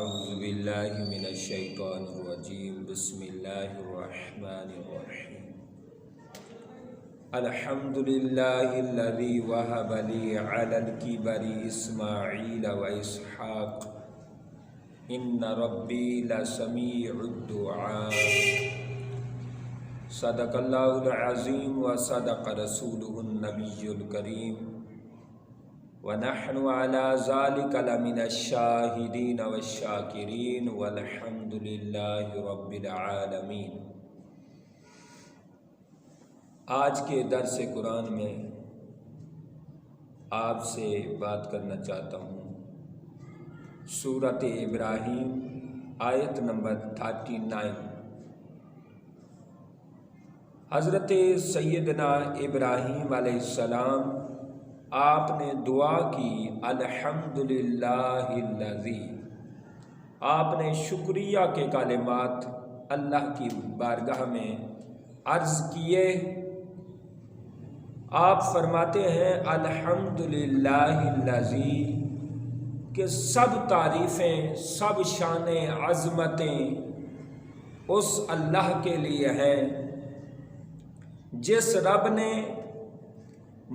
اعوذ باللہ من الشیطان الرجیم بسم اللہ الرحمن الرحیم الحمد للہ الذی وہب لی علی الکبر اسماعیل و اسحاق ان ربی لسمیع الدعاء صدق اللہ العظیم و صدق رسولہ النبی الکریم وَنَحْنُ عَلَى ذَلِكَ لَمِنَ الشَّاهِدِينَ وَالشَّاكِرِينَ وَالْحَمْدُ لِلَّهِ رَبِّ الْعَالَمِينَ۔ آج کے درس قرآن میں آپ سے بات کرنا چاہتا ہوں سورۃ ابراہیم آیت نمبر 39۔ حضرت سیدنا ابراہیم علیہ السلام آپ نے دعا کی الحمدللہ الذی، آپ نے شکریہ کے کلمات اللہ کی بارگاہ میں عرض کیے۔ آپ فرماتے ہیں الحمدللہ الذی کہ سب تعریفیں سب شان عظمتیں اس اللہ کے لیے ہیں جس رب نے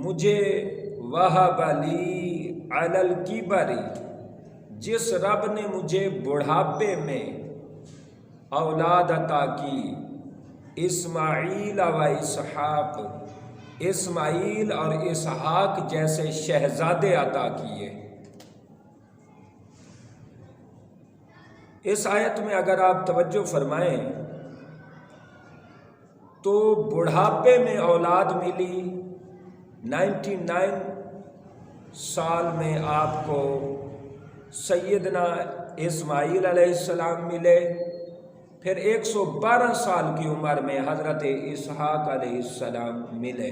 مجھے وہب لی علی الکبر، جس رب نے مجھے بڑھاپے میں اولاد عطا کی، اسماعیل و اسحاق، اسماعیل اور اسحاق جیسے شہزادے عطا کیے۔ اس آیت میں اگر آپ توجہ فرمائیں تو بڑھاپے میں اولاد ملی، 99 سال میں آپ کو سیدنا اسماعیل علیہ السلام ملے، پھر 112 سال کی عمر میں حضرت اسحاق علیہ السلام ملے۔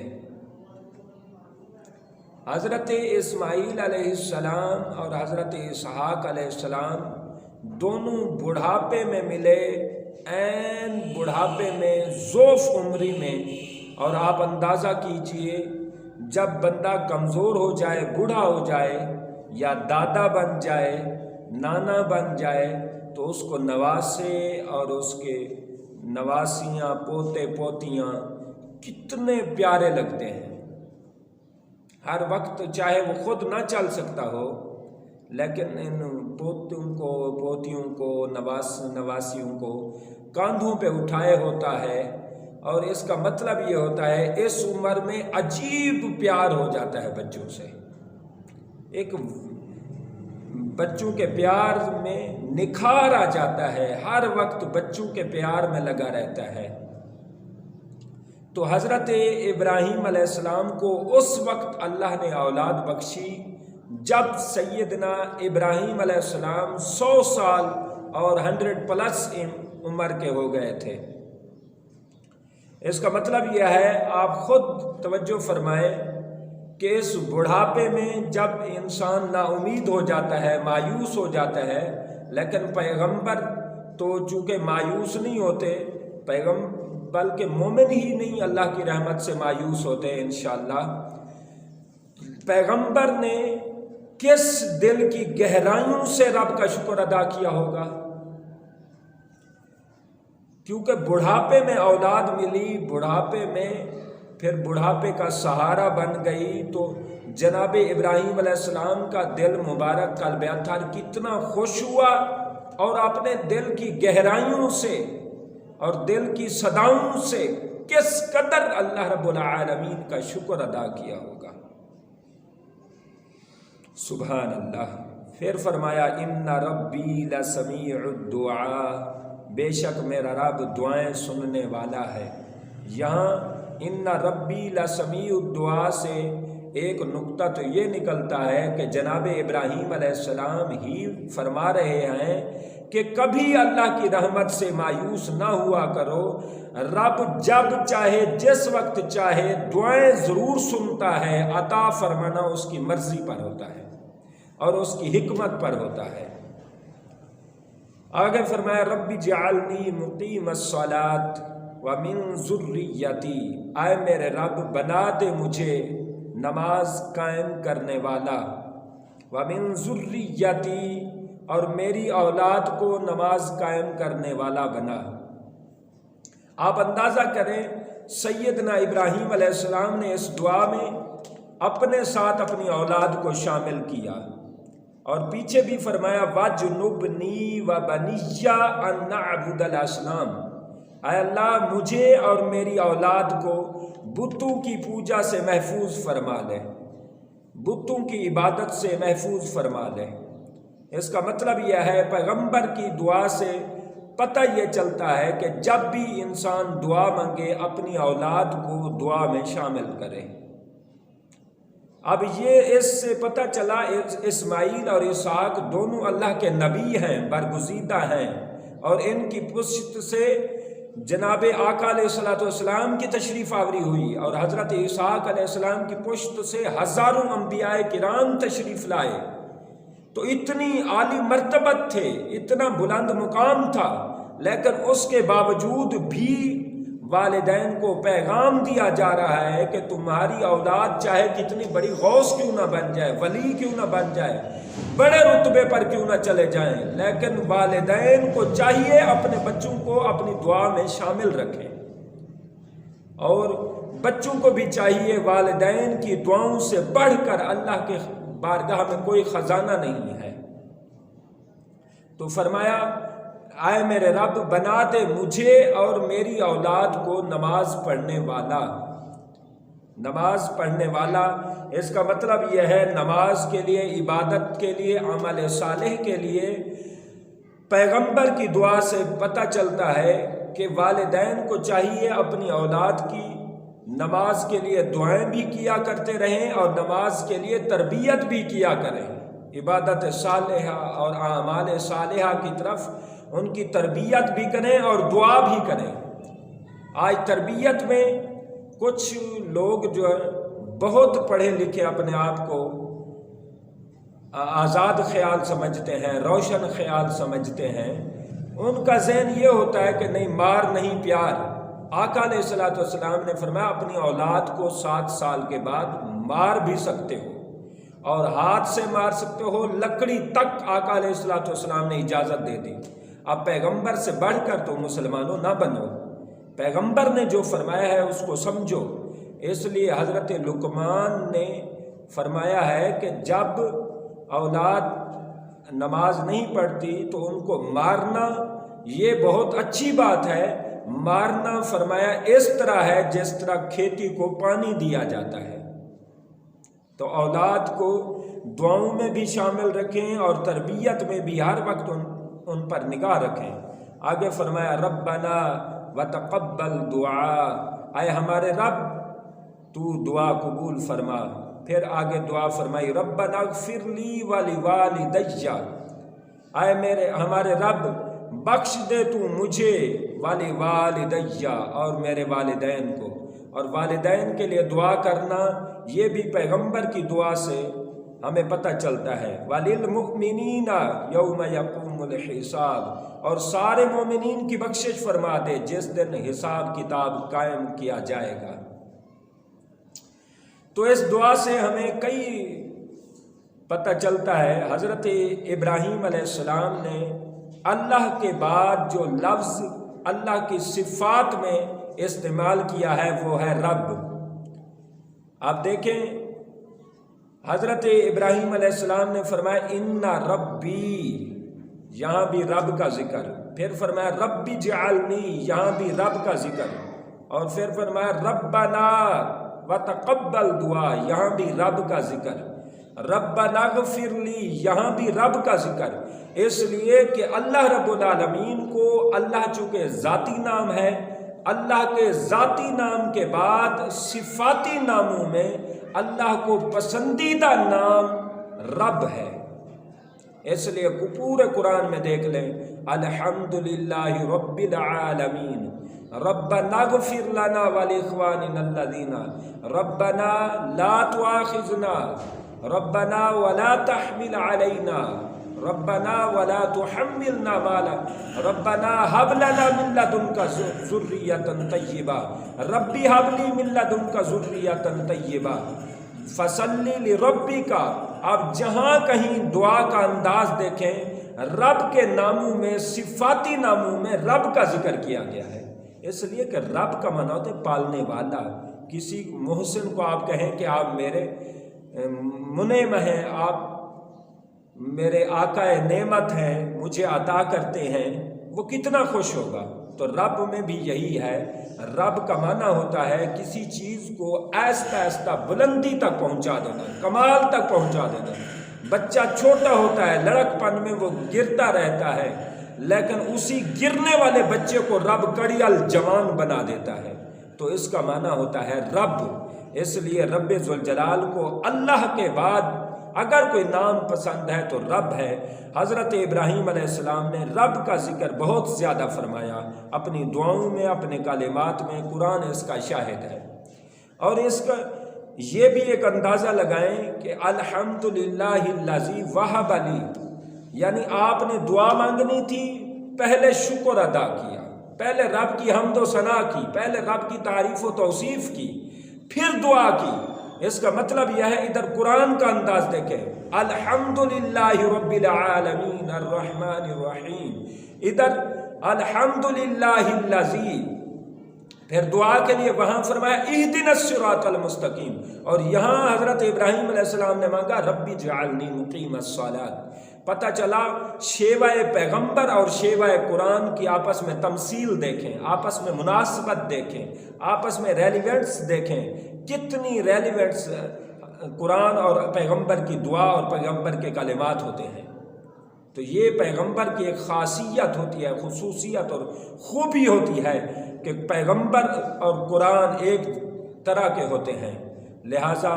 حضرت اسماعیل علیہ السلام اور حضرت اسحاق علیہ السلام دونوں بڑھاپے میں ملے، عین بڑھاپے میں، ذوف عمری میں۔ اور آپ اندازہ کیجئے جب بندہ کمزور ہو جائے، بوڑھا ہو جائے، یا دادا بن جائے، نانا بن جائے، تو اس کو نواسے اور اس کے نواسیاں، پوتے پوتیاں کتنے پیارے لگتے ہیں۔ ہر وقت چاہے وہ خود نہ چل سکتا ہو، لیکن ان پوتوں کو، پوتیوں کو، نواسیوں کو کاندھوں پہ اٹھائے ہوتا ہے، اور اس کا مطلب یہ ہوتا ہے اس عمر میں عجیب پیار ہو جاتا ہے بچوں سے۔ ایک بچوں کے پیار میں نکھار آ جاتا ہے، ہر وقت بچوں کے پیار میں لگا رہتا ہے۔ تو حضرت ابراہیم علیہ السلام کو اس وقت اللہ نے اولاد بخشی جب سیدنا ابراہیم علیہ السلام 100 سال اور 100+ عمر کے ہو گئے تھے۔ اس کا مطلب یہ ہے، آپ خود توجہ فرمائیں کہ اس بڑھاپے میں جب انسان نا امید ہو جاتا ہے، مایوس ہو جاتا ہے، لیکن پیغمبر تو چونکہ مایوس نہیں ہوتے، بلکہ مومن ہی نہیں اللہ کی رحمت سے مایوس ہوتے ہیں انشاءاللہ۔ پیغمبر نے کس دل کی گہرائیوں سے رب کا شکر ادا کیا ہوگا، کیونکہ بڑھاپے میں اولاد ملی، بڑھاپے میں پھر بڑھاپے کا سہارا بن گئی، تو جناب ابراہیم علیہ السلام کا دل مبارک، قلب اطہر کتنا خوش ہوا، اور اپنے دل کی گہرائیوں سے اور دل کی صداؤں سے کس قدر اللہ رب العالمین کا شکر ادا کیا ہوگا۔ سبحان اللہ۔ پھر فرمایا ان ربی لسمیع الدعاء، بے شک میرا رب دعائیں سننے والا ہے۔ یہاں ان ربی لسمیع الدعاء سے ایک نقطہ تو یہ نکلتا ہے کہ جناب ابراہیم علیہ السلام ہی فرما رہے ہیں کہ کبھی اللہ کی رحمت سے مایوس نہ ہوا کرو، رب جب چاہے، جس وقت چاہے دعائیں ضرور سنتا ہے، عطا فرمانا اس کی مرضی پر ہوتا ہے اور اس کی حکمت پر ہوتا ہے۔ آگے فرمایا رب اجعلنی مقیم الصلاۃ ومن ذریتی، اے میرے رب بنا دے مجھے نماز قائم کرنے والا، ومن ذریتی، اور میری اولاد کو نماز قائم کرنے والا بنا۔ آپ اندازہ کریں سیدنا ابراہیم علیہ السلام نے اس دعا میں اپنے ساتھ اپنی اولاد کو شامل کیا، اور پیچھے بھی فرمایا وَجْنُبْنِي وَبَنِيَّ أَن نَّعْبُدَ الْأَصْنَامَ، اے اللہ مجھے اور میری اولاد کو بتوں کی پوجا سے محفوظ فرما لے، بتوں کی عبادت سے محفوظ فرما لے۔ اس کا مطلب یہ ہے پیغمبر کی دعا سے پتہ یہ چلتا ہے کہ جب بھی انسان دعا مانگے اپنی اولاد کو دعا میں شامل کرے۔ اب یہ اس سے پتہ چلا اسماعیل اور اسحاق دونوں اللہ کے نبی ہیں، برگزیدہ ہیں، اور ان کی پشت سے جناب آقا علیہ السلام کی تشریف آوری ہوئی، اور حضرت اسحاق علیہ السلام کی پشت سے ہزاروں انبیاء کرام تشریف لائے۔ تو اتنی عالی مرتبت تھے، اتنا بلند مقام تھا، لیکن اس کے باوجود بھی والدین کو پیغام دیا جا رہا ہے کہ تمہاری اولاد چاہے کتنی بڑی غوث کیوں نہ بن جائے، ولی کیوں نہ بن جائے، بڑے رتبے پر کیوں نہ چلے جائیں، لیکن والدین کو چاہیے اپنے بچوں کو اپنی دعا میں شامل رکھیں، اور بچوں کو بھی چاہیے والدین کی دعاؤں سے بڑھ کر اللہ کے بارگاہ میں کوئی خزانہ نہیں ہے۔ تو فرمایا اے میرے رب بنا دے مجھے اور میری اولاد کو نماز پڑھنے والا۔ نماز پڑھنے والا، اس کا مطلب یہ ہے نماز کے لیے، عبادت کے لیے، عمل صالح کے لیے پیغمبر کی دعا سے پتہ چلتا ہے کہ والدین کو چاہیے اپنی اولاد کی نماز کے لیے دعائیں بھی کیا کرتے رہیں اور نماز کے لیے تربیت بھی کیا کریں، عبادت صالحہ اور اعمال صالحہ کی طرف ان کی تربیت بھی کریں اور دعا بھی کریں۔ آج تربیت میں کچھ لوگ جو بہت پڑھے لکھے اپنے آپ کو آزاد خیال سمجھتے ہیں، روشن خیال سمجھتے ہیں، ان کا ذہن یہ ہوتا ہے کہ نہیں مار نہیں پیار۔ آقا علیہ السلام نے فرمایا اپنی اولاد کو 7 سال کے بعد مار بھی سکتے ہو، اور ہاتھ سے مار سکتے ہو، لکڑی تک آقا علیہ السلام نے اجازت دے دی۔ اب پیغمبر سے بڑھ کر تو مسلمانوں نہ بنو، پیغمبر نے جو فرمایا ہے اس کو سمجھو۔ اس لیے حضرت لقمان نے فرمایا ہے کہ جب اولاد نماز نہیں پڑھتی تو ان کو مارنا یہ بہت اچھی بات ہے۔ مارنا فرمایا اس طرح ہے جس طرح کھیتی کو پانی دیا جاتا ہے۔ تو اولاد کو دعاؤں میں بھی شامل رکھیں اور تربیت میں بھی ہر وقت ان پر نگاہ رکھیں۔ آگے فرمایا ربنا وتقبل دعا، اے ہمارے رب تو دعا قبول فرما۔ پھر آگے دعا فرمائی ربنا اغفر لی ولوالدی، اے ہمارے رب بخش دے تو مجھے ولوالدی اور میرے والدین کو۔ اور والدین کے لیے دعا کرنا یہ بھی پیغمبر کی دعا سے ہمیں پتہ چلتا ہے، وَلِلْمُؤْمِنِينَ يَوْمَ يَقُومُ الْحِسَابُ، اور سارے مومنین کی بخشش فرما دے جس دن حساب کتاب قائم کیا جائے گا۔ تو اس دعا سے ہمیں کئی پتہ چلتا ہے۔ حضرت ابراہیم علیہ السلام نے اللہ کے بعد جو لفظ اللہ کی صفات میں استعمال کیا ہے وہ ہے رب۔ آپ دیکھیں حضرت ابراہیم علیہ السلام نے فرمایا ان ربی، یہاں بھی رب کا ذکر، پھر فرمایا ربی جعلنی، یہاں بھی رب کا ذکر، اور پھر فرمایا ربنا وتقبل دعا، یہاں بھی رب کا ذکر، ربنا اغفر لی، یہاں بھی رب کا ذکر۔ اس لیے کہ اللہ رب العالمین کو، اللہ چونکہ ذاتی نام ہے، اللہ کے ذاتی نام کے بعد صفاتی ناموں میں اللہ کو پسندیدہ نام رب ہے۔ اس لیے پورے قرآن میں دیکھ لیں الحمدللہ رب العالمین، ربنا اغفر لنا ولاخواننا الذین، ربنا لا تؤاخذنا، ربنا ولا تحمل علینا، ربنا ولا تحملنا ما لا، ربنا هب لنا من لدنك ذریة طیبہ، ربی هب لی من لدنك ذریة طیبہ، فصلی لربک۔ اب جہاں کہیں دعا کا انداز دیکھیں رب کے ناموں میں، صفاتی ناموں میں رب کا ذکر کیا گیا ہے، اس لیے کہ رب کا معنی ہوتا ہے پالنے والا۔ کسی محسن کو آپ کہیں کہ آپ میرے منعم ہیں، آپ میرے آقا نعمت ہیں، مجھے عطا کرتے ہیں، وہ کتنا خوش ہوگا۔ تو رب میں بھی یہی ہے، رب کا معنی ہوتا ہے کسی چیز کو آہستہ آہستہ بلندی تک پہنچا دینا، کمال تک پہنچا دینا۔ بچہ چھوٹا ہوتا ہے، لڑک پن میں وہ گرتا رہتا ہے، لیکن اسی گرنے والے بچے کو رب کڑیل جوان بنا دیتا ہے، تو اس کا معنی ہوتا ہے رب۔ اس لیے رب ذوالجلال کو اللہ کے بعد اگر کوئی نام پسند ہے تو رب ہے۔ حضرت ابراہیم علیہ السلام نے رب کا ذکر بہت زیادہ فرمایا اپنی دعاؤں میں، اپنے کلمات میں، قرآن اس کا شاہد ہے۔ اور اس کا یہ بھی ایک اندازہ لگائیں کہ الحمدللہ الذی وہب لی، یعنی آپ نے دعا مانگنی تھی، پہلے شکر ادا کیا، پہلے رب کی حمد و ثنا کی، پہلے رب کی تعریف و توصیف کی، پھر دعا کی۔ اس کا مطلب یہ ہے، ادھر قرآن کا انداز دیکھیں، الحمدللہ رب العالمین الرحمن الرحیم، ادھر الحمدللہ الذی، پھر دعا کے لیے وہاں فرمایا اہدنا الصراط المستقیم، اور یہاں حضرت ابراہیم علیہ السلام نے مانگا رب اجعلنی مقیم الصلاۃ۔ پتہ چلا شیوہ پیغمبر اور شیوہ قرآن کی آپس میں تمثیل دیکھیں، آپس میں مناسبت دیکھیں، آپس میں ریلیونٹس دیکھیں، کتنی ریلیونٹس قرآن اور پیغمبر کی دعا اور پیغمبر کے کلمات ہوتے ہیں۔ تو یہ پیغمبر کی ایک خاصیت ہوتی ہے، خصوصیت اور خوبی ہوتی ہے کہ پیغمبر اور قرآن ایک طرح کے ہوتے ہیں۔ لہٰذا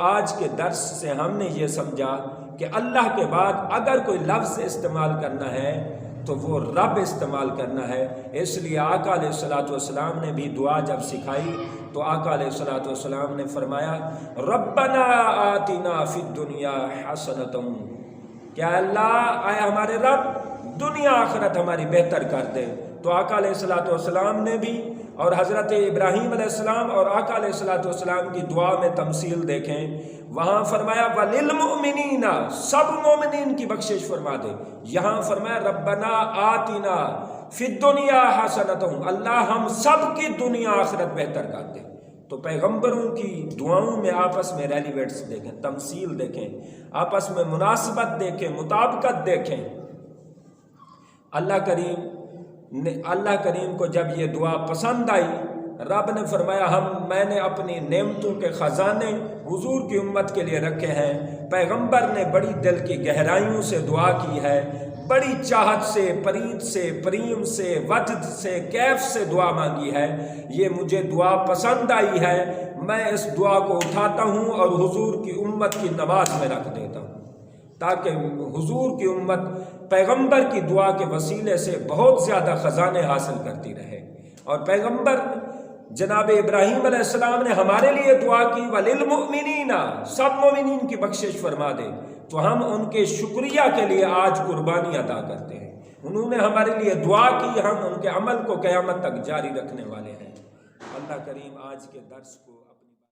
آج کے درس سے ہم نے یہ سمجھا کہ اللہ کے بعد اگر کوئی لفظ استعمال کرنا ہے تو وہ رب استعمال کرنا ہے۔ اس لیے آقا علیہ الصلوۃ والسلام نے بھی دعا جب سکھائی تو آقا علیہ الصلوۃ والسلام نے فرمایا ربنا آتنا فی الدنیا حسنۃ، کیا اللہ اے ہمارے رب دنیا آخرت ہماری بہتر کر دے۔ تو آقا علیہ الصلوۃ والسلام نے بھی، اور حضرت ابراہیم علیہ السلام اور آقا علیہ الصلوۃ والسلام کی دعا میں تمثیل دیکھیں، وہاں فرمایا وَلِلْمُؤْمِنِينَ، سب مومنین کی بخشش فرما دے۔ یہاں فرمایا ربنا آتنا فی الدنیا حسنۃ، اللہ ہم سب کی دنیا آخرت بہتر کر دے۔ تو پیغمبروں کی دعاؤں میں آپس میں ریلیونٹس دیکھیں، تمثیل دیکھیں، آپس میں مناسبت دیکھیں، مطابقت دیکھیں۔ اللہ کریم کو جب یہ دعا پسند آئی، رب نے فرمایا میں نے اپنی نعمتوں کے خزانے حضور کی امت کے لیے رکھے ہیں۔ پیغمبر نے بڑی دل کی گہرائیوں سے دعا کی ہے، بڑی چاہت سے، پرید سے، پریم سے، وجد سے، کیف سے دعا مانگی ہے۔ یہ مجھے دعا پسند آئی ہے، میں اس دعا کو اٹھاتا ہوں اور حضور کی امت کی نماز میں رکھ دیتا ہوں، تاکہ حضور کی امت پیغمبر کی دعا کے وسیلے سے بہت زیادہ خزانے حاصل کرتی رہے۔ اور پیغمبر جناب ابراہیم علیہ السلام نے ہمارے لیے دعا کی وَلِلْمُؤْمِنِينَ، سب مومنین کی بخشش فرما دے، تو ہم ان کے شکریہ کے لیے آج قربانی ادا کرتے ہیں۔ انہوں نے ہمارے لیے دعا کی، ہم ان کے عمل کو قیامت تک جاری رکھنے والے ہیں۔ اللہ کریم آج کے درس کو